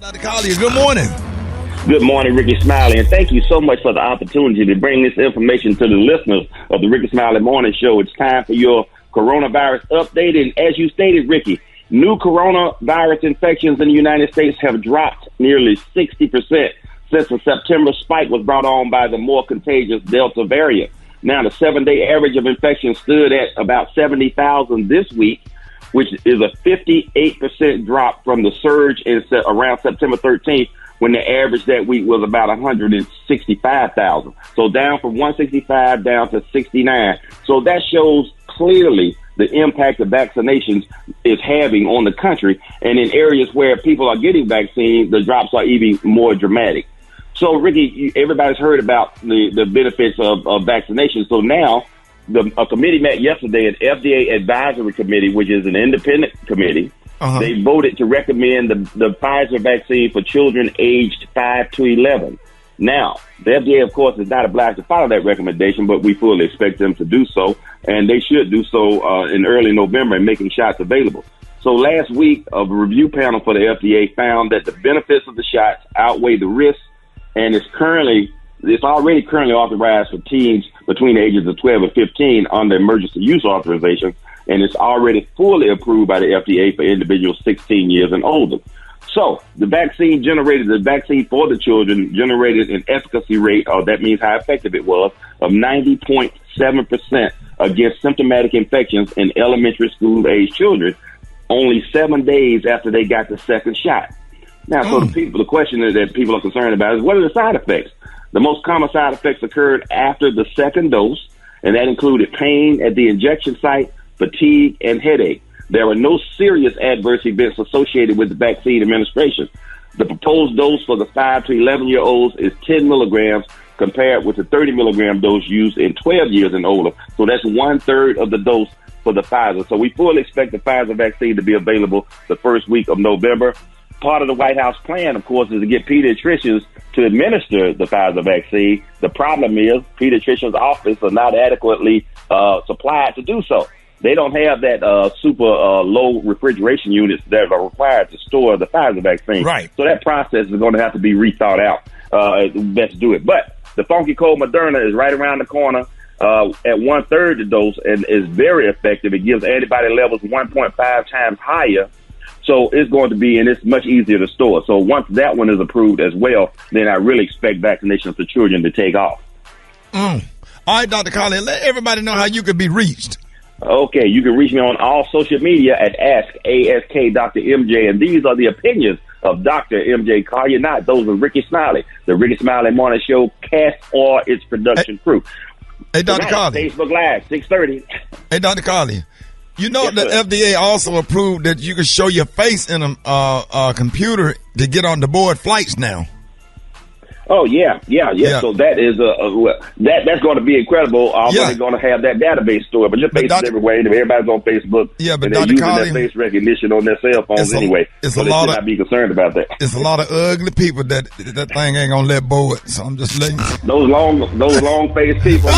Dr. Collier, good morning. Good morning, Rickey Smiley, and thank you so much for the opportunity to bring this information to the listeners of the Rickey Smiley Morning Show. It's time for your coronavirus update, and as you stated, Rickey, new coronavirus infections in the United States have dropped nearly 60% since the September spike was brought on by the more contagious Delta variant. Now, the 7-day average of infections stood at about 70,000 this week, which is a 58% drop from the surge in around September 13th, when the average that week was about 165,000. So down from 165 down to 69. So that shows clearly the impact of vaccinations is having on the country. And in areas where people are getting vaccines, the drops are even more dramatic. So, Rickey, everybody's heard about the benefits of vaccination. So now a committee met yesterday, an FDA advisory committee, which is an independent committee. They voted to recommend the Pfizer vaccine for children aged 5 to 11. Now, the FDA, of course, is not obliged to follow that recommendation, but we fully expect them to do so, and they should do so in early November in making shots available. So last week, a review panel for the FDA found that the benefits of the shots outweigh the risks, and it's already currently authorized for teens between the ages of 12 and 15 under emergency use authorization, and it's already fully approved by the FDA for individuals 16 years and older. So the vaccine for the children generated an efficacy rate, or that means how effective it was, of 90.7% against symptomatic infections in elementary school age children only 7 days after they got the second shot. Now, so the question that people are concerned about is, what are the side effects? The most common side effects occurred after the second dose, and that included pain at the injection site, fatigue, and headache. There were no serious adverse events associated with the vaccine administration. The proposed dose for the 5 to 11-year-olds is 10 milligrams compared with the 30 milligram dose used in 12 years and older. So that's 1/3 of the dose for the Pfizer. So we fully expect the Pfizer vaccine to be available the first week of November. Part of the White House plan, of course, is to get pediatricians to administer the Pfizer vaccine. The problem is pediatricians' offices are not adequately supplied to do so. They don't have that super low refrigeration units that are required to store the Pfizer vaccine. Right. So that process is going to have to be rethought out. Best to do it. But the funky cold Moderna is right around the corner at 1/3 the dose and is very effective. It gives antibody levels 1.5 times higher. So it's going to be, and it's much easier to store. So once that one is approved as well, then I really expect vaccinations for children to take off. All right, Dr. Collier, let everybody know how you could be reached. Okay, you can reach me on all social media at ASK Dr. MJ, and these are the opinions of Dr. MJ Collier, not those of Rickey Smiley, the Rickey Smiley Morning Show cast or its production crew. Hey, Dr. Collier. Facebook Live, 6:30. Hey, Dr. Collier. You know, Yes, the sir. FDA also approved that you can show your face in a computer to get on the board flights now. Oh, yeah. So that is that's going to be incredible. They're going to have that database stored, but your face is everywhere. Everybody's on Facebook. Yeah, but and they're Dr. using Collier, their face recognition on their cell phones anyway. It's so a they lot should not be concerned about that. It's a lot of ugly people that thing ain't gonna let board. So I'm just letting you. Those long faced people.